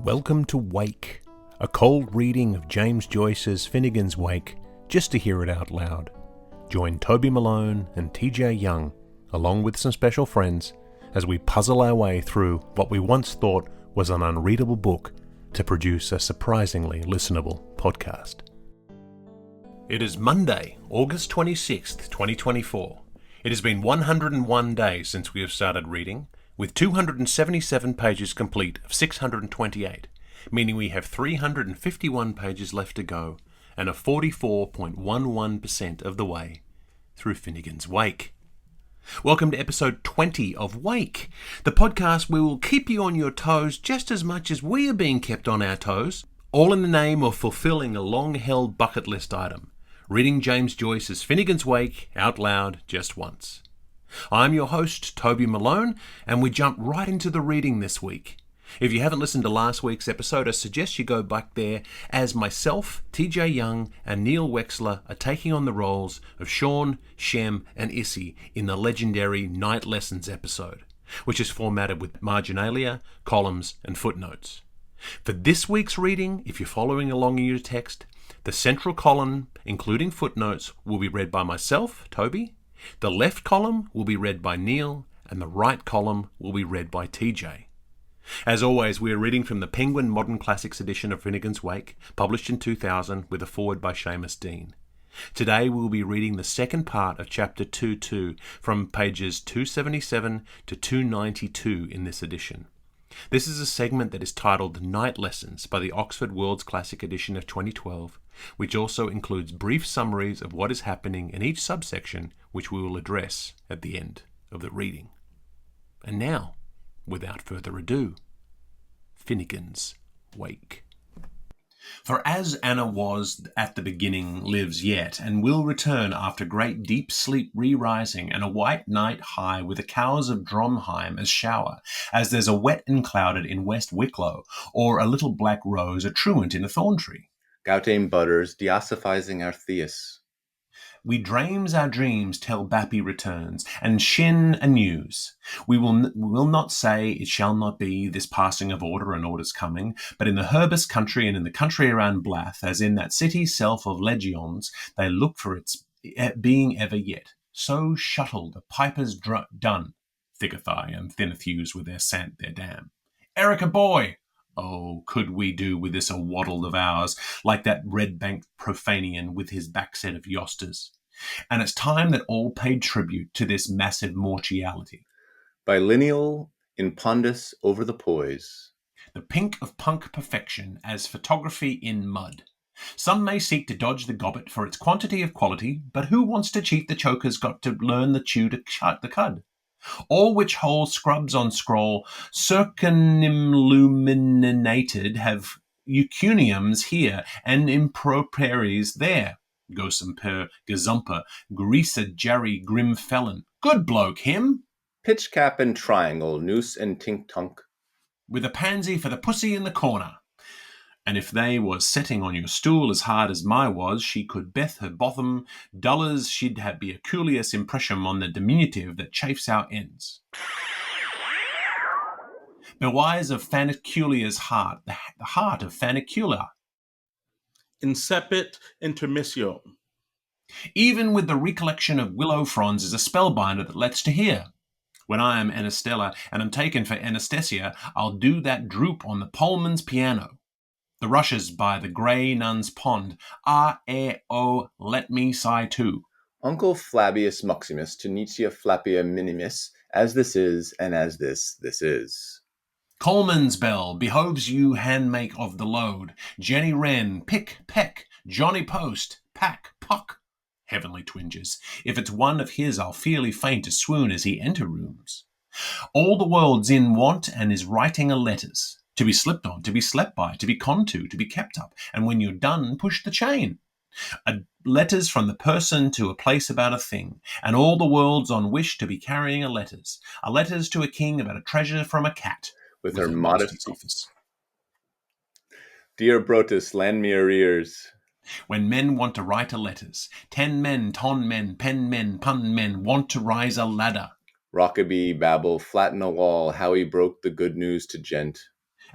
Welcome to Wake, a cold reading of James Joyce's Finnegans Wake, just to hear it out loud. Join Toby Malone and TJ Young, along with some special friends, as we puzzle our way through what we once thought was an unreadable book to produce a surprisingly listenable podcast. It is Monday, August 26th, 2024. It has been 101 days since we have started reading, with 277 pages complete of 628, meaning we have 351 pages left to go and are 44.11% of the way through Finnegans Wake. Welcome to episode 20 of Wake, the podcast where we'll keep you on your toes just as much as we are being kept on our toes, all in the name of fulfilling a long-held bucket list item, reading James Joyce's Finnegans Wake out loud just once. I'm your host, Toby Malone, and we jump right into the reading this week. If you haven't listened to last week's episode, I suggest you go back there, as myself, TJ Young, and Neil Wechsler are taking on the roles of Sean, Shem, and Issy in the legendary Night Lessons episode, which is formatted with marginalia, columns, and footnotes. For this week's reading, if you're following along in your text, the central column, including footnotes, will be read by myself, Toby. The left column will be read by Neil, and the right column will be read by TJ. As always, we are reading from the Penguin Modern Classics edition of Finnegans Wake, published in 2000, with a foreword by Seamus Dean. Today we will be reading the second part of Chapter 2.2 from pages 277 to 292 in this edition. This is a segment that is titled Night Lessons by the Oxford World's Classic edition of 2012, which also includes brief summaries of what is happening in each subsection, which we will address at the end of the reading. And now, without further ado, Finnegans Wake. For as Anna was at the beginning, lives yet, and will return after great deep sleep re-rising, and a white night high with the cows of Dromheim as shower, as there's a wet and clouded in West Wicklow, or a little black rose a truant in a thorn tree. Goutame butters, deossifizing our Theus. We dreams our dreams till Bappy returns, and shin anews. We will not say it shall not be, this passing of order and order's coming, but in the Herbus country and in the country around Blath, as in that city self of legions, they look for its being ever yet. So shuttle the pipers done, Thickathai and Thinnathews with their sant their dam. Erica boy! Oh, could we do with this a waddle of ours, like that red-banked Profanian with his backset of Yosters? And it's time that all paid tribute to this massive mortiality. Bilineal in pondus over the poise. The pink of punk perfection as photography in mud. Some may seek to dodge the gobbet for its quantity of quality, but who wants to cheat the choker's got to learn the chew to cut the cud. All which whole scrubs on scroll, circumilluminated, have eucuniums here and improperies there. Gosum per gazumper, greaser Jerry grim felon. Good bloke, him! Pitch cap and triangle, noose and tink-tunk. With a pansy for the pussy in the corner. And if they was setting on your stool as hard as my was, she could beth her botham, dull as she'd have be a culious impression on the diminutive that chafes our ends. Bewise of Faniculia's heart, the heart of Fanicula. Incepit intermissio. Even with the recollection of willow fronds is a spellbinder that lets to hear. When I am Anastella and am taken for Anastasia, I'll do that droop on the Pullman's piano. The rushes by the grey nun's pond, ah-eh-oh, let me sigh too. Uncle Flabius Maximus to Nietzsche Flappia Minimis, as this is, and as this is. Coleman's bell behoves you handmake of the load. Jenny Wren, pick, peck, Johnny Post, pack, puck. Heavenly twinges, if it's one of his, I'll fearly faint a swoon as he enter rooms. All the world's in want and is writing a letters. To be slipped on, to be slept by, to be conned to be kept up, and when you're done, push the chain. Letters from the person to a place about a thing, and all the world's on wish to be carrying a letters to a king about a treasure from a cat. With her modesty. Office. Dear Brotus, lend me your ears. When men want to write a letters, 10 men, ton men, pen men, pun men want to rise a ladder. Rockaby, babble, flatten a wall, how he broke the good news to gent.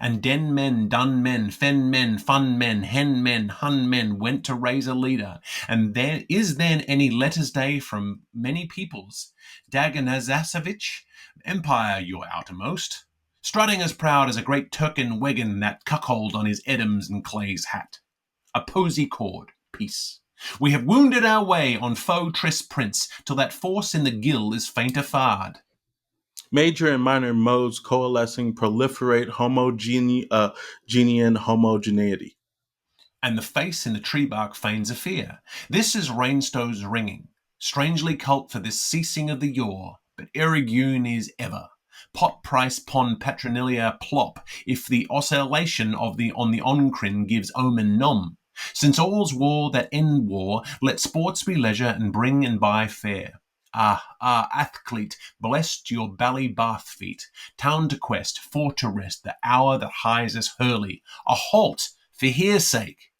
And den men, dun men, fen men, fun men, hen men, hun men went to raise a leader. And there is then any letters day from many peoples. Daganazasovich, empire your outermost. Strutting as proud as a great Turkin Wegan that cuckold on his Edams and Clay's hat. A posy cord, peace. We have wounded our way on foe tris prince, till that force in the gill is faint afard. Major and minor modes coalescing proliferate homogeneity. And the face in the tree bark feigns a fear. This is rainstows ringing. Strangely cult for this ceasing of the yore, but erigune is ever. Pot price pon patronilia plop, if the oscillation of the on the oncrin gives omen nom. Since all's war that end war, let sports be leisure and bring and buy fair. Athlete, blessed your bally bath feet, town to quest, for to rest, the hour that hies us hurley. A halt, for here's sake.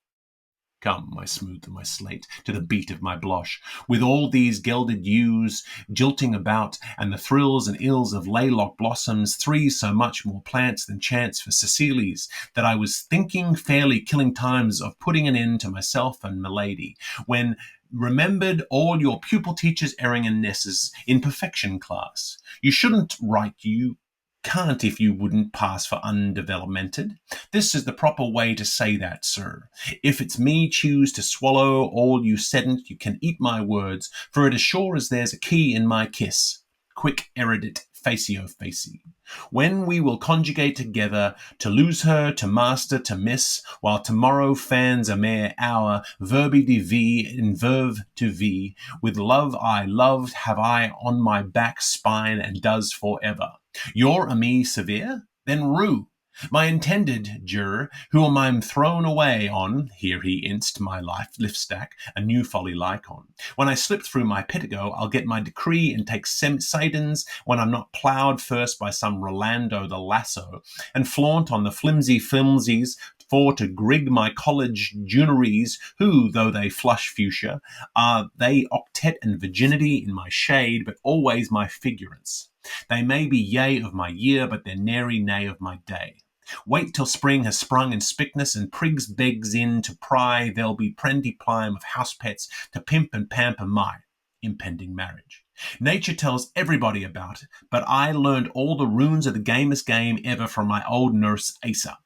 Come, my smooth and my slate, to the beat of my blush, with all these gelded ewes jilting about, and the thrills and ills of laylock blossoms, three so much more plants than chance for Cecilies, that I was thinking fairly killing times of putting an end to myself and milady, when remembered all your pupil teachers erring and nesses in perfection class. You shouldn't write, you can't if you wouldn't pass for undevelopmented. This is the proper way to say that, sir. If it's me choose to swallow all you saidn't, you can eat my words, for it as sure as there's a key in my kiss. Quick erudite facio facie. When we will conjugate together, to lose her, to master, to miss, while tomorrow fans a mere hour, verbi de vi in verve to vi, with love I loved have I on my back spine and does forever. You're a me severe? Then rue. My intended juror, whom I'm thrown away on, here he inst my life lift stack, a new folly like on. When I slip through my pitigo, I'll get my decree and take Sidons when I'm not ploughed first by some Rolando the lasso, and flaunt on the flimsy filmsies for to grig my college junaries, who, though they flush fuchsia, are they octet and virginity in my shade, but always my figurants. They may be yea of my year, but they're nary nay of my day. Wait till spring has sprung in spickness and prigs begs in to pry, there'll be plenty plime of house pets to pimp and pamper my impending marriage. Nature tells everybody about it, but I learned all the runes of the gamest game ever from my old nurse Asa.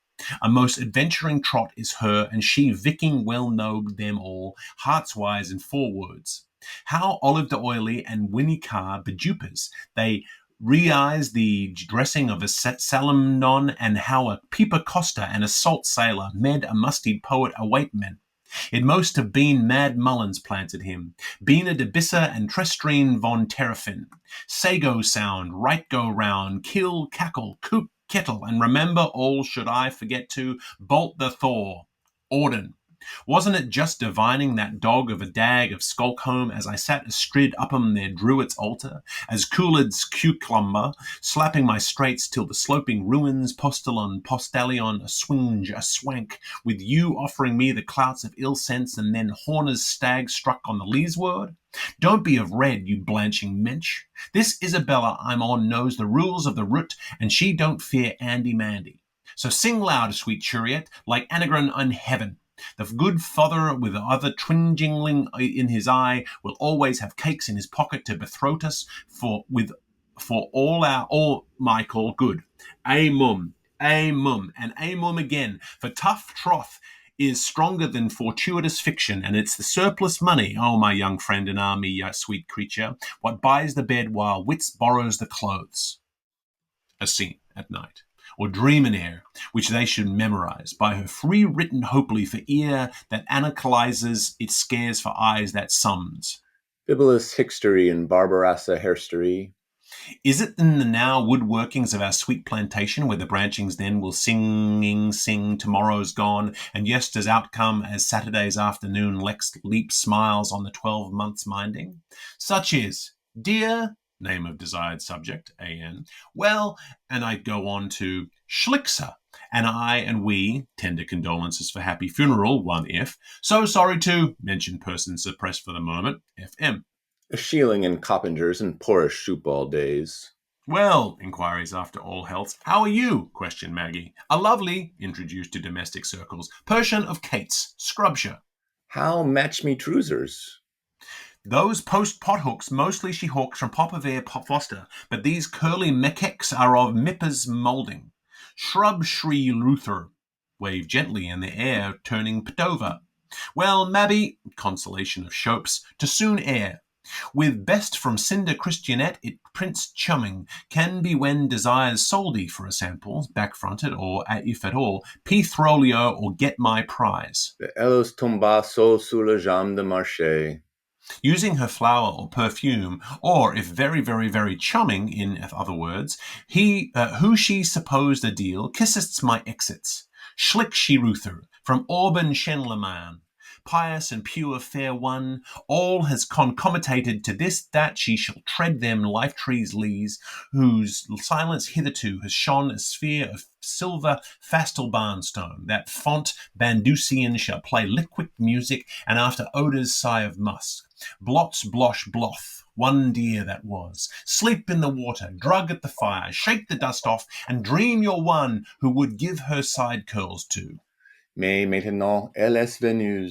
A most adventuring trot is her, and she vicking well knowed them all, hearts-wise in 4 words. How olive de oily and Winnie Carr bedupers, they re-eyes the dressing of a Salamnon, and how a peeper coster and a salt sailor med a musty poet await men. It most have been Mad Mullins planted him, Bina de Bissa and Trestrine von Terrafin. Sago sound, right go round, kill, cackle, coop, kettle, and remember all should I forget to, bolt the Thor. Auden. Wasn't it just divining that dog of a dag of Skulkholm as I sat astrid up'em their druid's altar, as Coolid's cucumber, slapping my straits till the sloping ruins, postallion, a swinge, a swank, with you offering me the clouts of ill sense, and then Horner's stag struck on the leesward? Don't be of red, you blanching mensch. This Isabella I'm on knows the rules of the root, and she don't fear Andy Mandy. So sing loud, sweet chariot, like Anagran on heaven. The good father with the other twingling in his eye will always have cakes in his pocket to betroth us for all Michael good. Amum, amum, and amum again, for tough troth is stronger than fortuitous fiction, and it's the surplus money, oh my young friend and army, sweet creature, what buys the bed while wits borrows the clothes. A scene at night. Or dream an air, which they should memorize, by her free written hopefully for ear that analyzes, it scares for eyes that sums. Bibulus hickstery and barbarassa hairstery. Is it in the now woodworkings of our sweet plantation, where the branchings then will sing, tomorrow's gone, and yesterday's outcome as Saturday's afternoon Lex leap smiles on the 12 months minding? Such is, dear name of desired subject, A.N. Well, and I'd go on to Schlickser, and I and we, tender condolences for happy funeral, 1F. So sorry to mention person suppressed for the moment, F.M. A shieling and coppingers and poorish shootball days. Well, inquiries after all healths. How are you? Questioned Maggie. A lovely, introduced to domestic circles, Persian of Kate's, Scrubshire. How match me trousers? Those post pothooks mostly she hawks from Papa Vere Foster, but these curly mekeks are of Mippa's moulding. Shrub Shri Luther. Wave gently in the air, turning Padova. Well, Mabby, consolation of Shopes, to soon air. With best from Cinder Christianet, it prints chumming, can be when desires soldy for a sample, back-fronted, or, if at all, P-Throlio or Get My Prize. The Elos tombaso sous la jambe de marché. Using her flower or perfume, or if very, very, very chumming, in other words, who she supposed a deal, kissest my exits. Schlick she Ruther, from Auburn Shenleman. Pious and pure fair one, all has concomited to this, that she shall tread them life trees lees, whose silence hitherto has shone a sphere of silver fastal barnstone, that font Bandusian shall play liquid music, and after odours sigh of musk. Blots blosh bloth, one dear that was. Sleep in the water, drug at the fire, shake the dust off, and dream your one who would give her side curls to. Mais maintenant, elle est venue.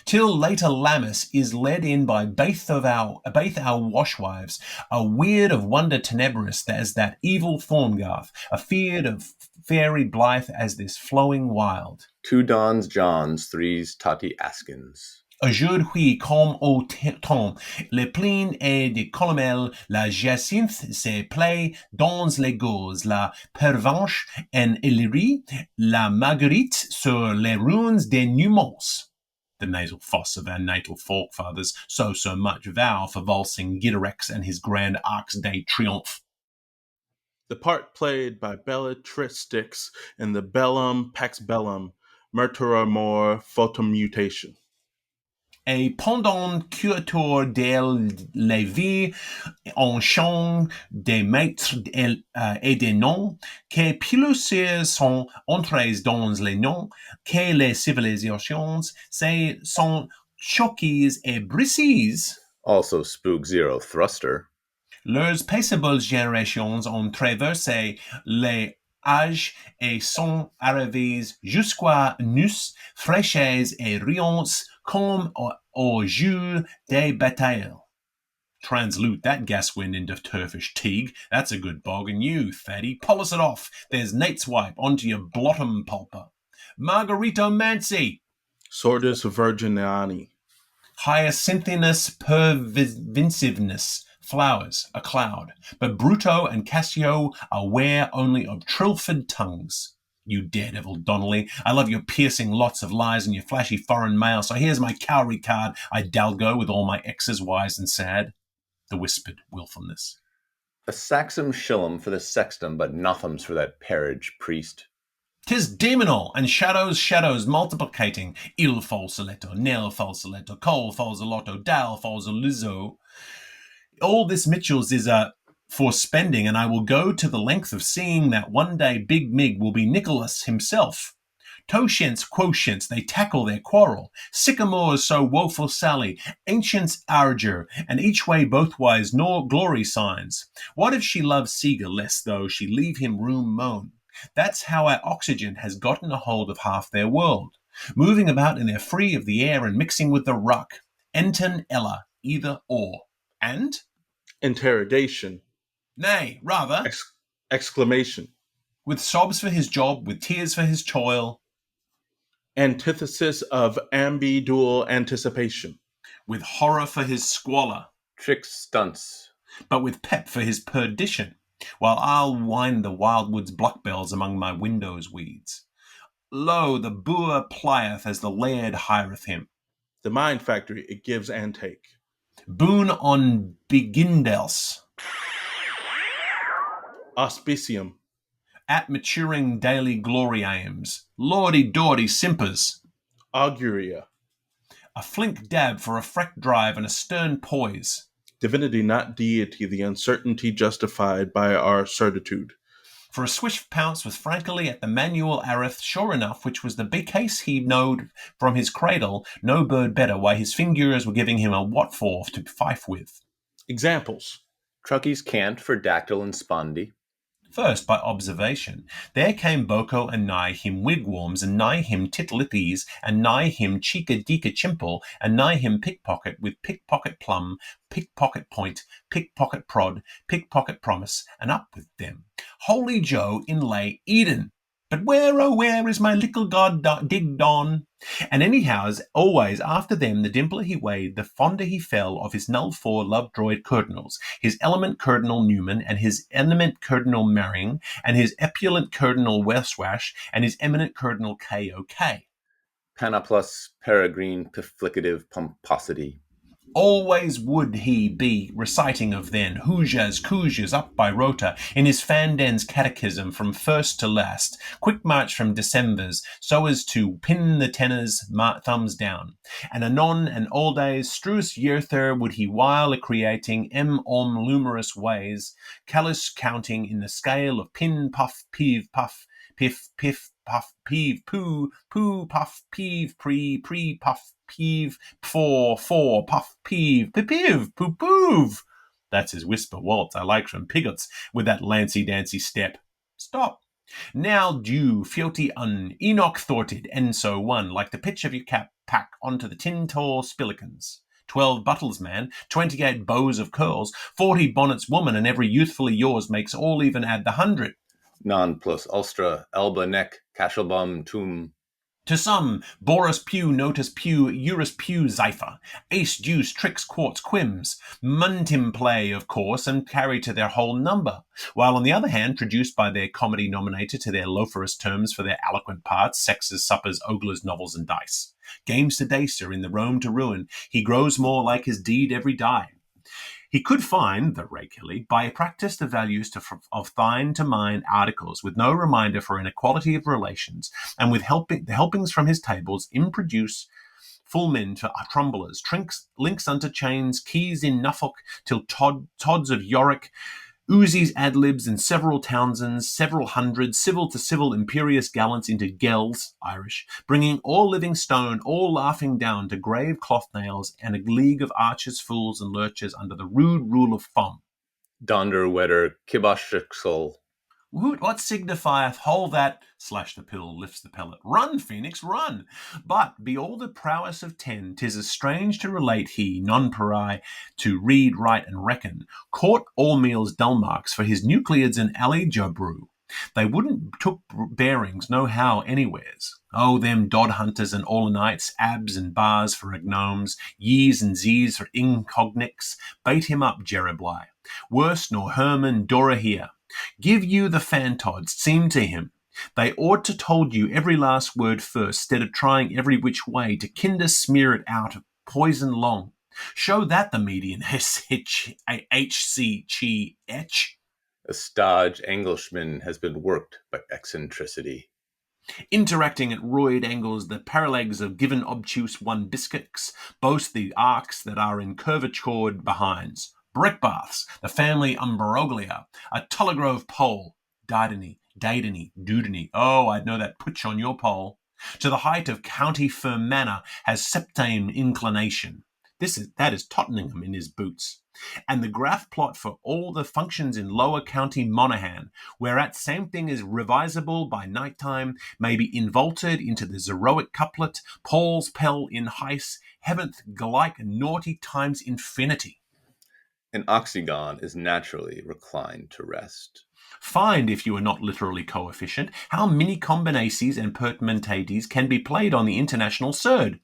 Till later Lammas is led in by baith our washwives, a weird of wonder tenebrous as that evil Thorngarth, a feared of fairy blithe as this flowing wild. 2 Dons Johns, 3's Tati Askins. Aujourd'hui, comme au temps, le plein et de colomel, la jacinthe se plaît dans les gauzes, la pervenche en Illyrie, la marguerite sur les ruines des Numons. The nasal foss of our natal forefathers, so much vow for valsing Giderex and his grand Arcs de Triomphe. The part played by Bellatrix in the Bellum Pax Bellum, Murtura More Photomutation. A pendant cuator del levi en champ des maîtres et des noms, que plusieurs sont entrés dans les noms, que les civilisations se sont choquées et brisées. Also Spook Zero Thruster. Leurs paisibles générations ont traversé les âges et sont arrivées jusqu'à nous, fraîches et riantes comme au jour des batailles. Translute that gas wind into turfish teague. That's a good bog, and you, fatty, polish it off. There's Nate's wipe onto your blottom pulper. Margaritomancy. Sordus Virginiani. Hyacinthinus pervasiveness. Flowers, a cloud. But Bruto and Cassio are aware only of Trilford tongues. You daredevil Donnelly, I love your piercing lots of lies and your flashy foreign mail, so here's my cowrie card, I dalgo with all my exes wise and sad. The whispered wilfulness. A saxum shillum for the sextum, but nothums for that parage priest. 'Tis demonal, and shadows multiplicating. Il falsoletto, nel falsoletto, col falsolotto, dal falsolizzo. All this Mitchell's is for spending, and I will go to the length of seeing that one day Big Mig will be Nicholas himself. Totients, quotients, they tackle their quarrel. Sycamores so woeful sally, ancients arger, and each way both ways nor glory signs. What if she loves Seeger less, though she leave him room moan? That's how our oxygen has gotten a hold of half their world, moving about in their free of the air and mixing with the ruck. Enton Ella, either or. And? Interrogation. Nay, rather. Exclamation. With sobs for his job, with tears for his toil. Antithesis of ambidual anticipation. With horror for his squalor. Trick stunts. But with pep for his perdition, while I'll wind the wildwood's blockbells among my windows weeds. Lo, the boor plieth as the laird hireth him. The mind factory it gives and take. Boon on begindels. Auspicium. At maturing daily glory aims. Lordy-dordy simpers. Auguria. A flink dab for a freck drive and a stern poise. Divinity not deity, the uncertainty justified by our certitude. For a swift pounce was frankly at the manual arith, sure enough, which was the big case he knowed from his cradle, no bird better, why his fingers were giving him a what for to fife with. Examples. Truckies cant for dactyl and spondy. First, by observation, there came Boko and nigh him wigwams, and nigh him titlippies, and nigh him cheeka-deeka chimple, and nigh him pickpocket with pickpocket plum, pickpocket point, pickpocket prod, pickpocket promise, and up with them. Holy Joe inlay Eden. But where, oh where is my little god digged on? And anyhow, as always, after them, the dimpler he weighed, the fonder he fell of his null four love droid cardinals, his element cardinal Newman, and his eminent cardinal Merring, and his epulant cardinal Westwash, and his eminent cardinal KOK. Panaplus peregrine piflicative pomposity. Always would he be reciting of then Hoosiers, Coosiers up by rota in his Finnegans catechism from first to last, quick march from Decembers, so as to pin the tenors thumbs down. And anon and all days struous yearther would he while a creating lumerous ways, callous counting in the scale of pin, puff, peeve, puff, piff, piff, puff, peeve, poo, poo, puff, peeve, pre, puff, peeve, four, puff, peeve, pipiv, poo, poov. That's his whisper waltz I like from Pigots with that lancy-dancy step. Stop. Now due, fealty Enoch thwarted, and so one, like the pitch of your cap, pack onto the tin-tall spillikins. 12 buttles, man, 28 bows of curls, 40 bonnets woman, and every youthfully yours makes all even add the 100. Non plus ulstra, elba neck, cashelbum tum. To some, Boris Pew, Notus Pew, Eurus Pew, Zypher, Ace, Deuce, Tricks, Quartz, Quims, Muntim play, of course, and carry to their whole number, while on the other hand, traduced by their comedy nominator to their loaferous terms for their eloquent parts, sexes, suppers, oglers, novels, and dice. Games to dacer in the Rome to ruin, he grows more like his deed every die. He could find, the regularly, by practice the values of thine to mine articles, with no reminder for inequality of relations, and with the helpings from his tables, improduce full men to trumblers, links unto chains, keys in Norfolk, till Todds of Yorick, Uzis ad-libs and several Townsends, several hundreds, civil to civil imperious gallants into gells, Irish, bringing all living stone, all laughing down to grave cloth nails, and a league of archers, fools, and lurchers under the rude rule of thumb. Donder wetter kiboshixel. What signifieth whole that, slash the pill, lifts the pellet. Run, Phoenix, run! But, be all the prowess of 10, 'tis as strange to relate he, non-pari, to read, write, and reckon, caught all meals dull marks for his nucleids and alley jabrew. They wouldn't took bearings no how anywheres. Oh, them dod hunters and all-nights, abs and bars for gnomes, yees and z's for incognix, bait him up, Jeribly. Worse nor Herman Dora here. Give you the fantods, seem to him. They ought to told you every last word first, stead of trying every which way to kinder smear it out of poison long. Show that the median HCH. A stodge Englishman has been worked by eccentricity. Interacting at roid angles, the paralegs of given obtuse one biscuits boast the arcs that are in curvatured behinds. Brickbaths, the family umbroglia, a Tulligrove pole, Dardany, Dudany, oh, I'd know that putch on your pole, to the height of County Firm Manor has septane inclination. That is Tottenham in his boots. And the graph plot for all the functions in Lower County Monaghan, whereat same thing is revisable by night time, may be involted into the zeroic couplet, Paul's pell in heis, heaventh like naughty times infinity. An oxygon is naturally reclined to rest. Find, if you are not literally coefficient, how many combinacies and permutaties can be played on the international surd.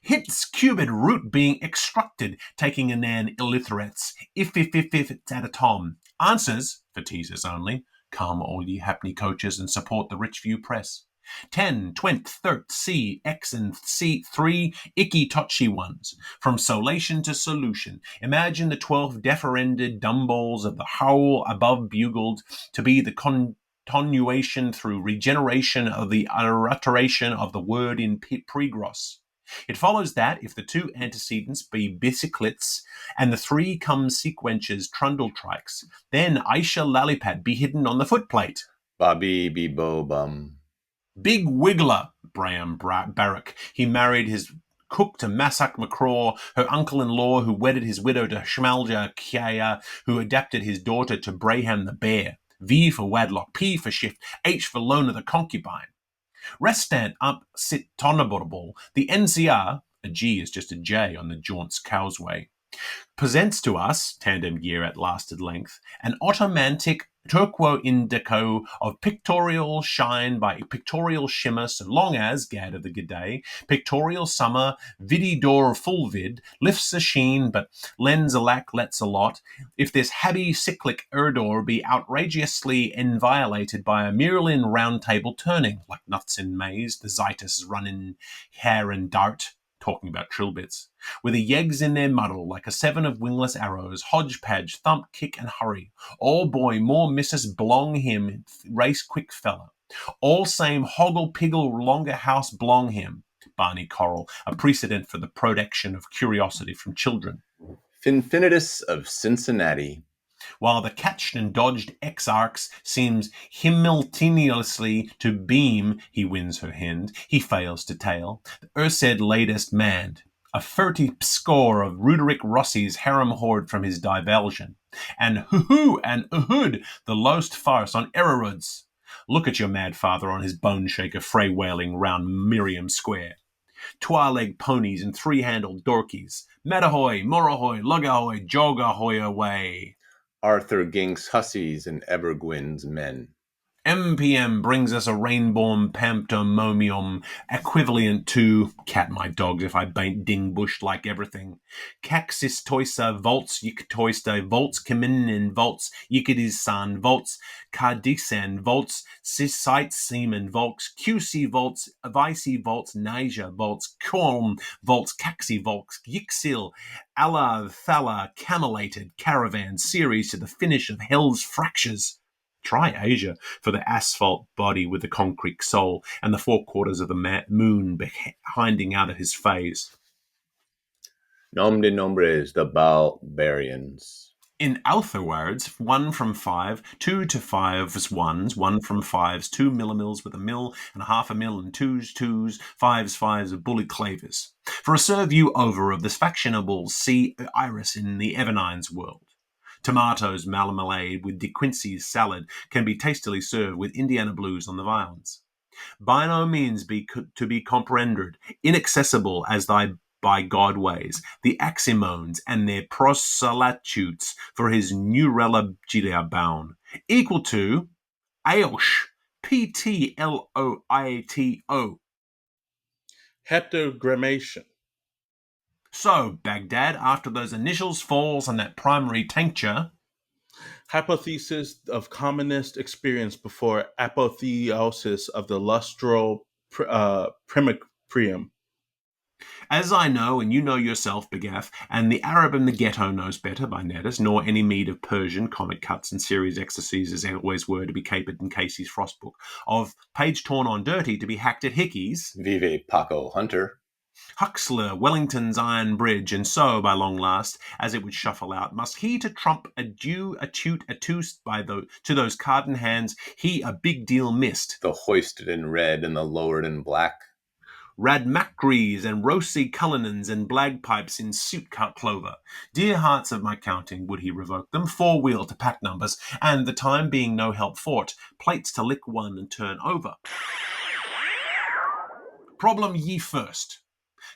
Hits cubed root being extracted, taking a nan illiterates, if it's at a tom. Answers, for teasers only. Come, all ye happy coaches, and support the Rich View Press. 10, 20, 30, C, X, and C, 3 icky touchy ones. From solation to solution. Imagine the 12 deferended dumballs of the howl above bugled to be the continuation through regeneration of the alliteration of the word in pregros. It follows that if the two antecedents be bicyclets and the three come sequences trundle trikes, then Aisha Lalipad be hidden on the footplate. Bobby be bo bum. Big Wiggler, Bram Barrack. He married his cook to Massak McCraw, her uncle-in-law who wedded his widow to Schmalja Kaya, who adapted his daughter to Braham the bear. V for Wadlock, P for Shift, H for Lona the concubine. Restant up sit tonorable. The NCR, a G is just a J on the Jaunt's Causeway, presents to us, tandem gear at lasted length, an automantic turquo indico of pictorial shine by pictorial shimmer so long as, gad of the g'day, pictorial summer, vidi door full vid, lifts a sheen but lends alack lets a lot, if this habby cyclic erdor be outrageously inviolated by a Merlin round table turning, like nuts in maize, the Zitus run in hair and dart, talking about trilbits, with the yeggs in their muddle like a seven of wingless arrows, hodgepodge, thump, kick, and hurry. All boy, more Mrs. Blong him, race quick fella. All same hoggle piggle longer house blong him. Barney Coral, a precedent for the protection of curiosity from children. Finfinitus of Cincinnati. While the catched and dodged exarchs seems simultaneously to beam, he wins her hand, he fails to tail. The Ursed latest manned, a 30 score of Ruderick Rossi's harem horde from his divulsion, and hoo-hoo and uhud, the lost farce on Ereruds. Look at your mad father on his bone shaker fray wailing round Miriam Square. Twa-leg ponies and three-handled dorkies. Metahoy, Morohoy, Lugahoy, Jogahoy away. Arthur Gink's hussies and Evergwyn's men. MPM brings us a rainbow pantomomium equivalent to cat my dogs if I baint ding bush like everything. Caxis toisa volts yiktoista volts kaminin volts yikidis san volts cardisan volts sisite semen volts QC volts vici volts naija volts corm volts caxi volts yixil alla thala camellated caravan series to the finish of hell's fractures. Try Asia for the asphalt body with the concrete soul and the four quarters of the moon behinding out of his phase. Nom de nombres, the barbarians. In Alpha-words, 1 from 5, 2 to 5's ones, 1 from 5's, 2 millimils with a mill and a half a mill and 2's, 5's of bully clavers. For a serve you over of this factionable sea iris in the Evernines world. Tomatoes marmalade with De Quincey's salad can be tastily served with Indiana blues on the violins. By no means to be comprehended, inaccessible as thy by God ways, the Aximones and their proselytutes for his neuralgia bound, equal to Aosh, P-T-L-O-I-T-O. Heptagrammation. So, Baghdad, after those initials, falls, and that primary tincture. Hypothesis of commonest experience before apotheosis of the lustral primiprium. As I know, and you know yourself, Begaff, and the Arab in the ghetto knows better by Nedis, nor any meed of Persian, comic cuts and series ecstasies as always were to be capered in Casey's Frostbook, of page torn on dirty to be hacked at Hickey's. Vive Paco Hunter. Wechsler, Wellington's Iron Bridge, and so, by long last, as it would shuffle out, must he to trump a due, atute, attuced to those cardin hands, he a big deal missed. The hoisted in red and the lowered in black. Radmacries and rosy cullinans and blagpipes in suit cut clover. Dear hearts of my counting, would he revoke them? 4-wheel to pack numbers, and the time being no help for't, plates to lick one and turn over. Problem ye first.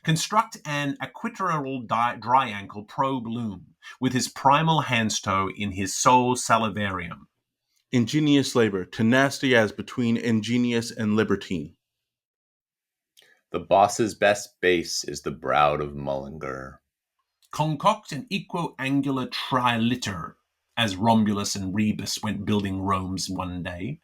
Construct an equilateral dry ankle probe loom with his primal handstow in his sole salivarium. Ingenious labor, tenacity as between ingenious and libertine. The boss's best base is the brow of Mullinger. Concoct an equiangular triliter, as Romulus and Rebus went building Rome's one day.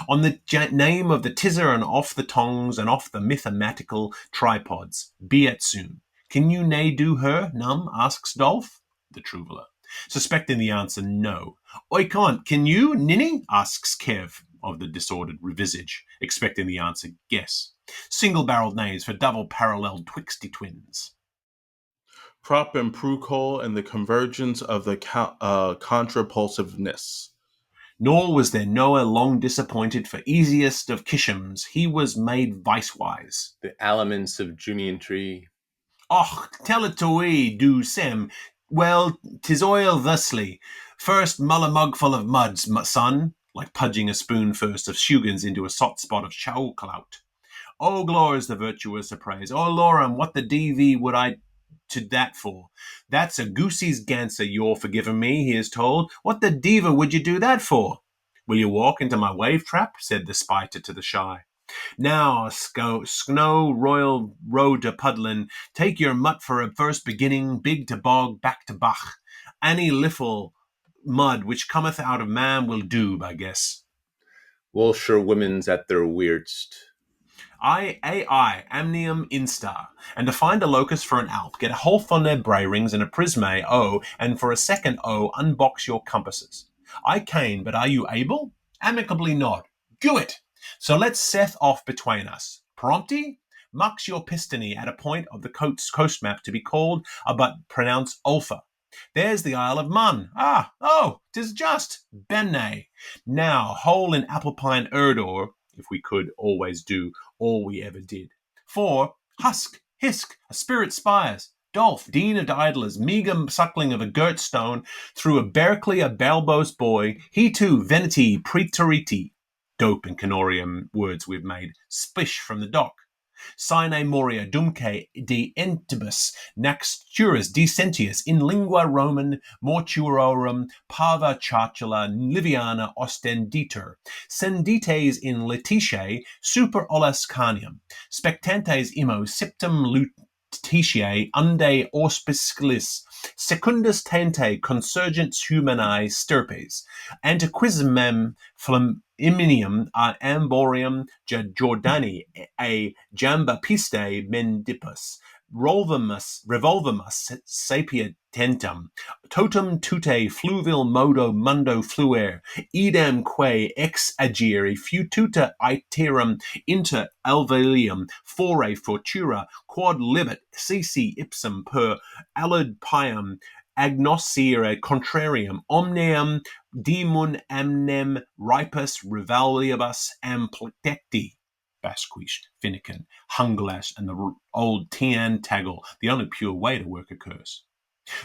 On the name of the tizzer and off the tongs and off the mathematical tripods. Be it soon. Can you nay do her, Num? Asks Dolph, the Troubadour. Suspecting the answer no. I can't. Can you, Ninny? Asks Kev, of the disordered visage, expecting the answer guess. Single-barreled names for double-paralleled twigsty twins. Prop and Prucol and the convergence of the contrapulsiveness. Nor was there Noah long disappointed for easiest of Kishams. He was made vice-wise. The elements of Junian tree. Och, tell it to we, do Sim. Well, 'tis oil thusly. First mull a mugful of muds, son, like pudging a spoon first of Shugans into a sot spot of chowclout. Oh, glorious, the virtuous appraise. Oh, Lorem, what the DV would I to that for? That's a goosey's ganser you're forgiving me, he is told. What the diva would you do that for? Will you walk into my wave trap? Said the spiter to the shy. Now, Snow Royal Road to Pudlin, take your mutt for a first beginning, big to bog, back to bach. Any liffle mud which cometh out of man will do, I guess. Well, sure, women's at their weirdest. I, amnium instar. And to find a locus for an alp, get a whole phoneb bray rings and a prisme O, and for a second O, unbox your compasses. I can, but are you able? Amicably nod. Do it! So let's seth off between us. Prompty? Mux your pistony at a point of the coast map to be called, but pronounced Ulfa. There's the Isle of Mun. Oh, 'tis just. Benne. Now, hole in Applepine Erdor, if we could always do all we ever did. 4. Husk, hisk, a spirit spires. Dolph, dean of idlers, meagre suckling of a girt stone, through a Berkeley a balbos boy, he too, venity, preteriti. Dope and canorium words we've made. Splish from the dock. Sine moria dumque de intibus naxturis decentius in lingua Roman mortuorum parva chartula liviana ostenditur, sendites in letitia super ollas canium, spectantes imo siptum lutetiae unde auspicilis, secundus tente consurgents humanae stirpes, antiquismem flaminium amborium Jordani a jamba piste mendipus, revolvimus sapietentum, totum tute fluvil modo mundo fluere, idem quae ex agere fututa iterum inter alvelium fore fortura quod libet cc ipsum per alud pium agnoscere contrarium omnium demon amnem ripus rivalibus amplecti. Basquished, Finnegan, Hunglash, and the old Tian Taggle, the only pure way to work a curse.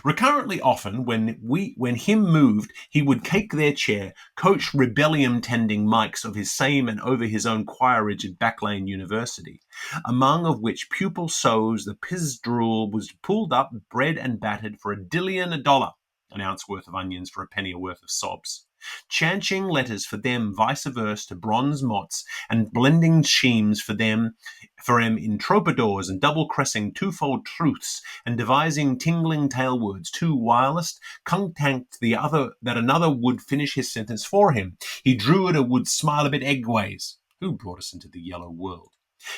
Recurrently often, when him moved, he would cake their chair, coach rebellium tending mics of his same and over his own choirage at Backlane University, among of which pupil sows the pizdrule was pulled up, bread and battered for $1 an ounce worth of onions for a penny a worth of sobs. Chanching letters for them vice versa to bronze mots, and blending schemes for em in troubadours and double-cressing twofold truths, and devising tingling tale words too wireless, contanked the other that another would finish his sentence for him. He drew it or would smile a bit eggways. Who brought us into the yellow world?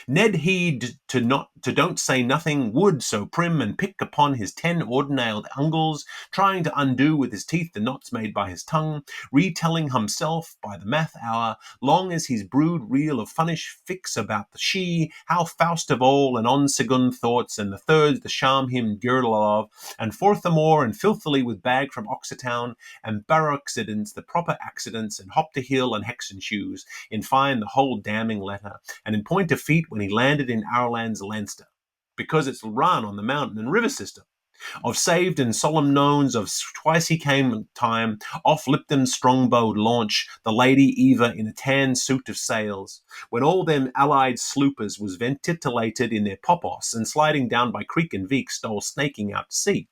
Ned heed to don't say nothing would so prim and pick upon his 10 ordinailed angles, trying to undo with his teeth the knots made by his tongue, retelling himself by the math hour, long as his brood reel of funnish fix about the she, how Faust of all, and on second thoughts, and the thirds the sham him girdle of, and forthmore and filthily with bag from Oxitown, and barroaccidents, the proper accidents, and hop to hill and hexen shoes, in fine the whole damning letter, and in point of feet when he landed in Ireland's Leinster, because it's run on the mountain and river system. Of saved and solemn knowns of twice he came time, off Lipton's strong-bowed launch, the Lady Eva in a tan suit of sails, when all them allied sloopers was ventilated in their popos, and sliding down by creek and veek stole snaking out to sea.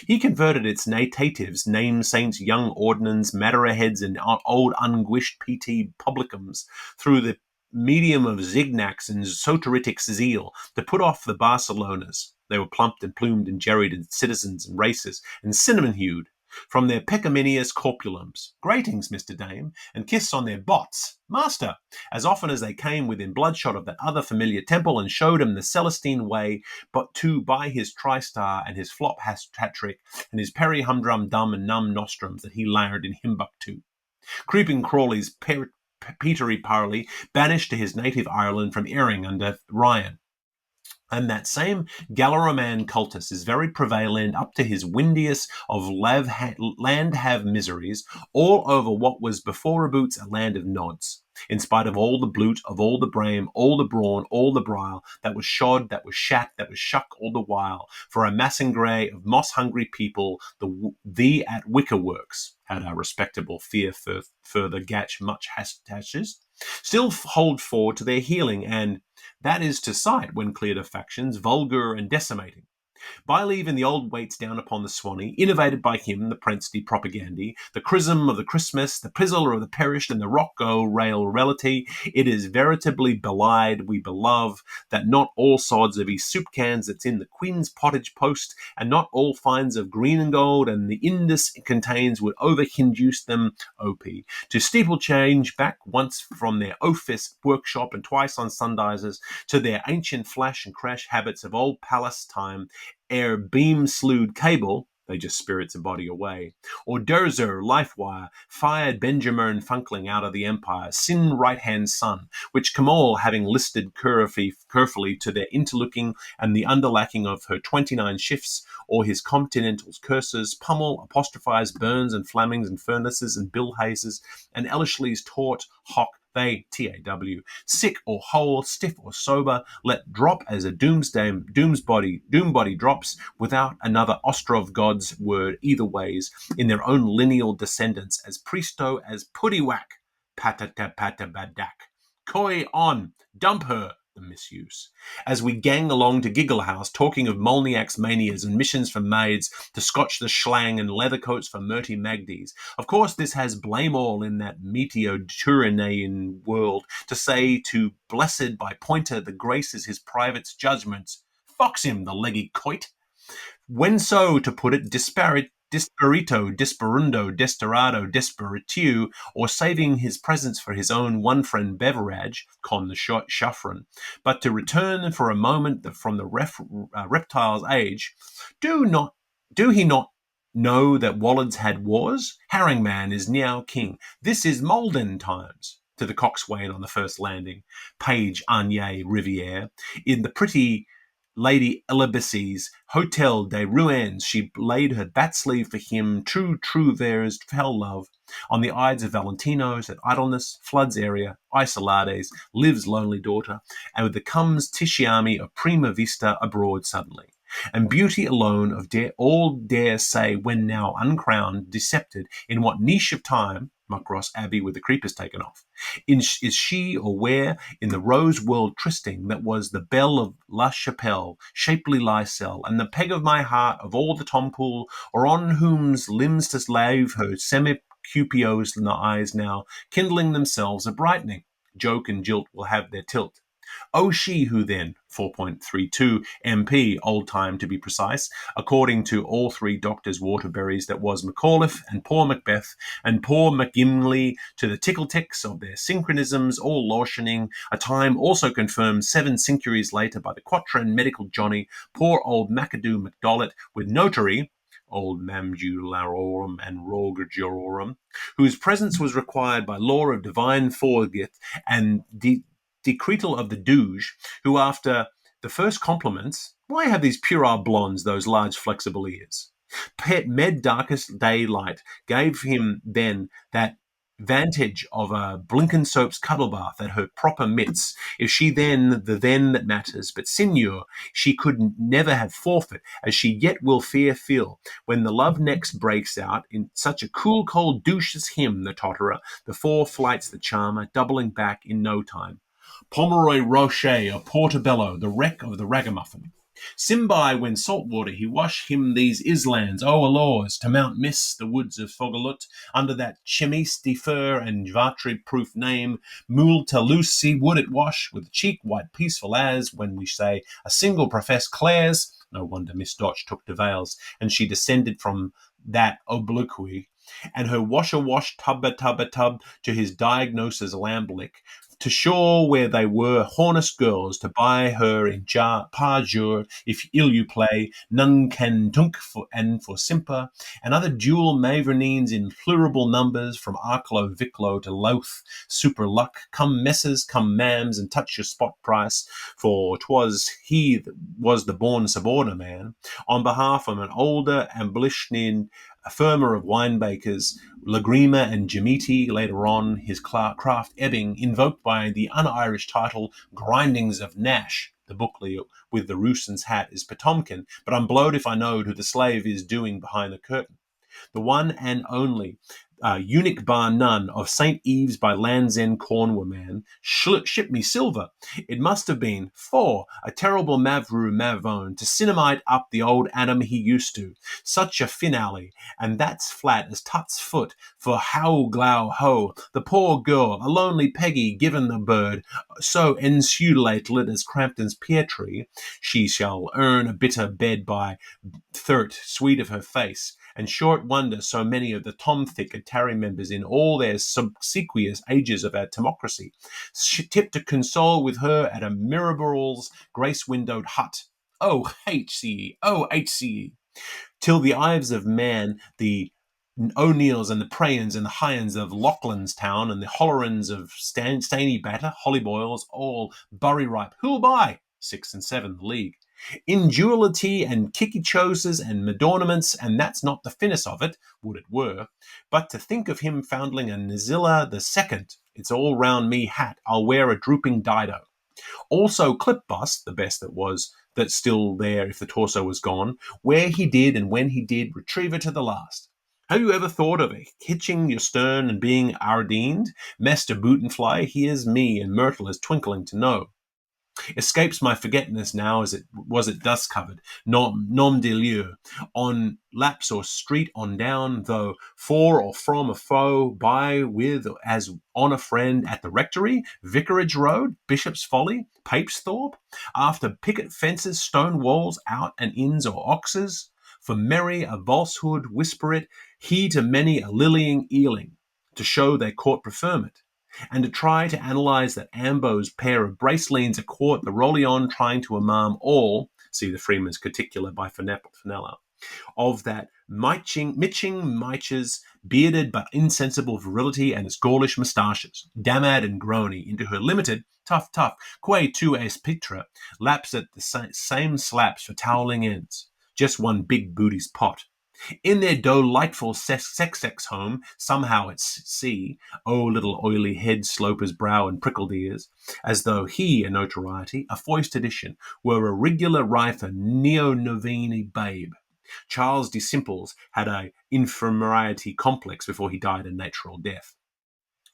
He converted its natives, name saints, young ordnance, madderheads, and old unguished PT publicums, through the medium of zignacs and soteritic zeal, to put off the Barcelonas. They were plumped and plumed and jerried and citizens and races and cinnamon-hued, from their pecaminious corpulums. Greetings, Mr. Dame, and kiss on their bots, master, as often as they came within bloodshot of that other familiar temple and showed him the Celestine way, but to by his tristar and his flop hat-trick and his peri-humdrum dum and numb nostrums that he layered in Himbuktu. Creeping Crawley's Petery Parley, banished to his native Ireland from Erin under Ryan. And that same Galleroman cultus is very prevalent up to his windiest of land have miseries, all over what was before aboots a land of nods. In spite of all the bloot, of all the brame, all the brawn, all the brile, that was shod, that was shat, that was shuck all the while, for a massingray of moss-hungry people, the at wicker works, had our respectable fear further gatch much hashes, still hold forward to their healing, and that is to sight when cleared of factions, vulgar and decimating. By leaving the old weights down upon the Swanee, innovated by him, the Prentsty propagandy, the chrism of the Christmas, the pizzle of the perished, and the rock-go rail reality, it is veritably belied, we belove, that not all sods of his soup cans that's in the Queen's pottage post, and not all finds of green and gold, and the Indus contains would over-induce them, OP, to steeple change back once from their office workshop and twice on Sundises to their ancient flash and crash habits of old palace time, ere beam slewed cable, they just spirits a body away, or Durzer, Lifewire, fired Benjamin Funkling out of the Empire, sin right-hand son, which Kamal, having listed carefully to their interlooking and the underlacking of her 29 shifts, or his continental's curses, pummel, apostrophize Burns and Flemings and Furnaces and Bill Hayeses, and Ellershley's taught, hock, they, T-A-W, sick or whole, stiff or sober, let drop as a doom body drops, without another Ostrov god's word either ways, in their own lineal descendants, as Priesto as Puddywhack, patata-pata-badak. Koi on, dump her, the misuse. As we gang along to Giggle House, talking of Molniak's manias and missions for maids to scotch the schlang and leather coats for Murty Magdies. Of course, this has blame all in that Meteoturanian world to say to blessed by Pointer the graces his private's judgments. Fox him, the leggy coit. When so, to put it, disparito, disparundo, desperado, desperitu, or saving his presence for his own one friend Beverage, con the Shuffren. But to return for a moment from the reptile's age, do he not know that Wallards had wars? Harringman is now king. This is Malden times. To the coxswain on the first landing, Page Agnès Rivière, in the pretty Lady Elibassy's Hotel des Ruins, she laid her bat sleeve for him, true there's fell love, on the Ides of Valentino's at Idleness, Flood's area, Isolades, Liv's lonely daughter, and with the comes Tisciami of Prima Vista abroad suddenly. And beauty alone of all dare say when now uncrowned, decepted, in what niche of time, Muckross Abbey with the creepers taken off, is she or where, in the rose world trysting that was the belle of La Chapelle, shapely Lysel, and the peg of my heart of all the tompool, or on whom's limbs to lave her semi-cupios eyes now, kindling themselves a brightening. Joke and jilt will have their tilt. Oh, she who then, 4.32 MP, old time to be precise, according to all three doctors' Waterberries, that was Macauliffe and poor Macbeth and poor McGimley, to the tickle-ticks of their synchronisms, all lotioning, a time also confirmed 7 centuries later by the quatrain medical Johnny, poor old McAdoo MacDollet, with notary, old Mamjularorum and Rogerjorum, whose presence was required by law of divine forgith and decretal of the Doge, who after the first compliments, why have these puerile blondes those large flexible ears? Pet med darkest daylight gave him then that vantage of a Blenkinsop's cuddle bath at her proper mitts, if she then that matters, but signor, she could never have forfeit, as she yet will feel, when the love next breaks out in such a cool cold douche as him, the totterer, the 4 flights the charmer, doubling back in no time. Pomeroy Rocher of Portobello, the wreck of the ragamuffin. Simbai, when saltwater he wash him these islands, allures, to Mount Miss, the woods of Fogalut, under that chemise de fur and vatry-proof name, Moule Lucy would it wash, with cheek white peaceful as, when we say, a single professed Claire's. No wonder Miss Dodge took to veils, and she descended from that obliquity, and her washer wash tub to his diagnosis lamblick, to shore where they were honest girls, to buy her in parjure, if ill you play, none can tunk for, and for simper, and other dual mavernines in plurable numbers, from Arklow, Wicklow to Louth, super luck, come messers, come mams, and touch your spot price, for 'twas he that was the born suborder man, on behalf of an older amblishnin, a firmer of winebakers, Lagrima and Jamiti, later on, his craft ebbing, invoked by the un-Irish title Grindings of Nash. The booklet with the Rooson's hat is Potomkin, but I'm blowed if I know who the slave is doing behind the curtain. The one and only eunuch bar none of St. Eve's by Land's End Cornwall man, ship me silver. It must have been for a terrible mavone to cinnamite up the old Adam he used to. Such a finale, and that's flat as Tut's foot, for how glow ho, the poor girl, a lonely Peggy given the bird, so insulated as Crampton's pear tree, she shall earn a bitter bed by third, sweet of her face, and short wonder so many of the Tom-Thick and Tarry members in all their subsequious ages of our democracy tipped to console with her at a Mirabeau's grace-windowed hut. Oh, HCE, oh, HCE, till the Ives of Man, the O'Neills and the Prayans and the Hyans of Loughlin's town and the Hollerans of Staney Batter, Hollyboils, all Bury ripe. Who'll buy? 6 and 7 the league. Indulity and kickychoses and madornaments, and that's not the finesse of it, would it were. But to think of him foundling a Nazilla the second, it's all round me hat, I'll wear a drooping dido. Also clip bust, the best that was, that's still there if the torso was gone, where he did and when he did, retrieve it to the last. Have you ever thought of it, hitching your stern and being ardeened? Master boot and fly, here's me, and Myrtle is twinkling to know. Escapes my forgetfulness now as it was at dust covered, nom de lieu, on laps or street on down, though for or from a foe, by, with, as on a friend, at the rectory, Vicarage Road, Bishop's Folly, Papesthorpe, after picket fences, stone walls, out and inns or oxes, for merry a falsehood whisper it, he to many a lillying eeling, to show their court preferment, and to try to analyse that Ambo's pair of bracelines a quart, the Rollion trying to embalm all, see the Freeman's Cuticular by Fenella, of that mitching Miches, bearded but insensible virility and its Gaulish moustaches, damad and groany, into her limited, tough, que tu es pitra, laps at the same slaps for toweling ends, just one big booty's pot. In their delightful sex home, somehow at sea, oh, little oily head, sloper's brow, and prickled ears, as though he, a notoriety, a foist edition, were a regular rife neo-novini babe. Charles de Simples had a infirmariety complex before he died a natural death.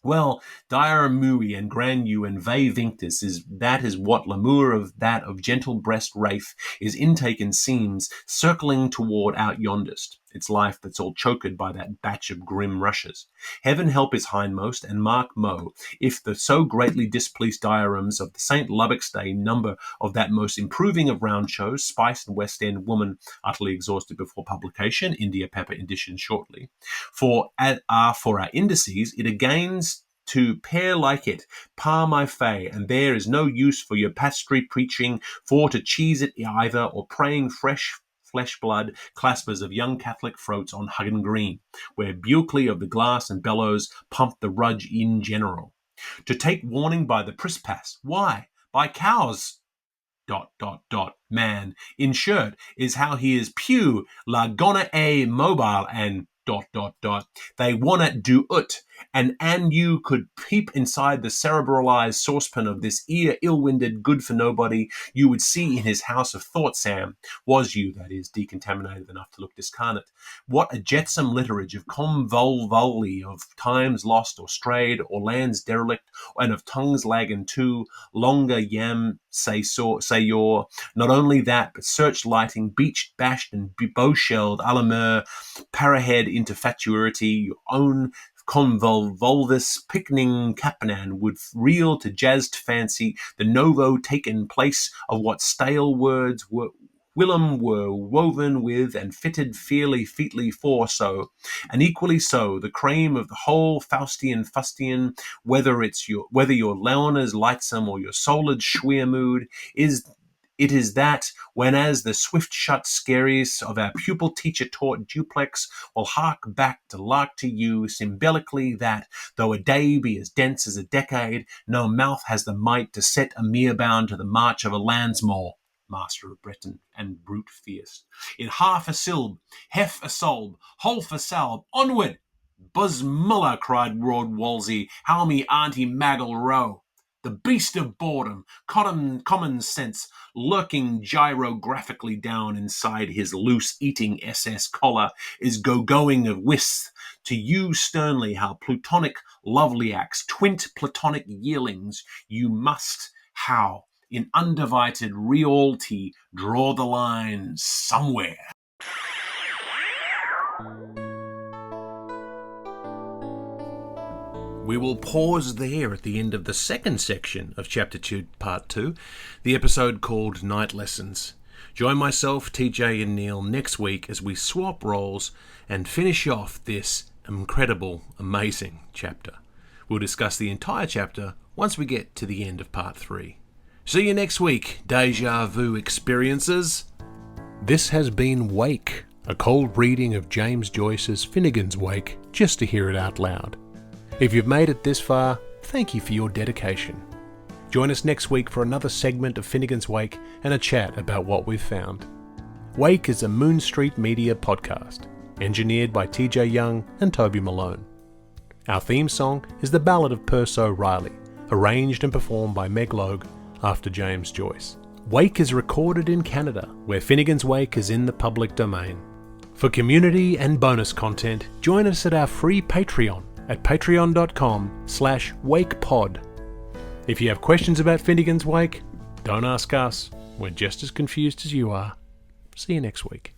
Well, dire mui and granu and ve vinctus is what l'amour of that of gentle breast wraith is intaken seems circling toward out yondest, its life that's all choked by that batch of grim rushes. Heaven help his hindmost, and mark Mo, if the so greatly displeased dioramas of the St. Lubbock's Day number of that most improving of round shows, Spice and West End Woman, utterly exhausted before publication, India Pepper edition shortly. For our indices, it agains to pair like it, par my fay, and there is no use for your pastry preaching, for to cheese it either, or praying fresh flesh blood claspers of young Catholic throats on Huggan Green, where Buckley of the Glass and Bellows pumped the rudge in general. To take warning by the prispass, why? By cows, ... man, in shirt, is how he is pew, la gonna a mobile, and ... They wanna do ut, and an you could peep inside the cerebralized saucepan of this ill-winded good-for-nobody, you would see in his house of thought, Sam, was you, that is, decontaminated enough to look discarnate, what a jetsam litterage of convolvuli of times lost or strayed, or lands derelict, and of tongues lagging too, longer yam say your, not only that, but search-lighting, beached, bashed, and bow-shelled, a la mer, parahead into fatuity, your own convolvulus picning Capanan would reel to jazzed fancy the novo taken place of what stale words whilom were woven with and fitted featly for so, and equally so the cream of the whole Faustian fustian, whether your Leona's lightsome or your solid Schwermood, it is that, whenas the swift-shut scaries of our pupil-teacher-taught duplex will hark back to lark to you symbolically that, though a day be as dense as a decade, no mouth has the might to set a mere bound to the march of a landsmore, master of Breton and brute fierce. In half a syllab, hef a solb, holf a salb, onward! Buzz-muller, roared Wolsey, how me auntie Mag'll row. The beast of boredom, common sense, lurking gyrographically down inside his loose-eating SS collar, is going of whist to you sternly how plutonic loveliacs, twint platonic yearlings, you must, how, in undivided realty, draw the line somewhere. We will pause there at the end of the second section of Chapter 2, Part 2, the episode called Night Lessons. Join myself, TJ and Neil next week as we swap roles and finish off this incredible, amazing chapter. We'll discuss the entire chapter once we get to the end of Part 3. See you next week, Deja Vu Experiences. This has been Wake, a cold reading of James Joyce's Finnegans Wake, just to hear it out loud. If you've made it this far, thank you for your dedication. Join us next week for another segment of Finnegans Wake and a chat about what we've found. Wake is a Moon Street Media podcast, engineered by TJ Young and Toby Malone. Our theme song is The Ballad of Perso Riley, arranged and performed by Meg Logue after James Joyce. Wake is recorded in Canada, where Finnegans Wake is in the public domain. For community and bonus content, join us at our free Patreon at patreon.com/wakepod. If you have questions about Finnegans Wake, don't ask us. We're just as confused as you are. See you next week.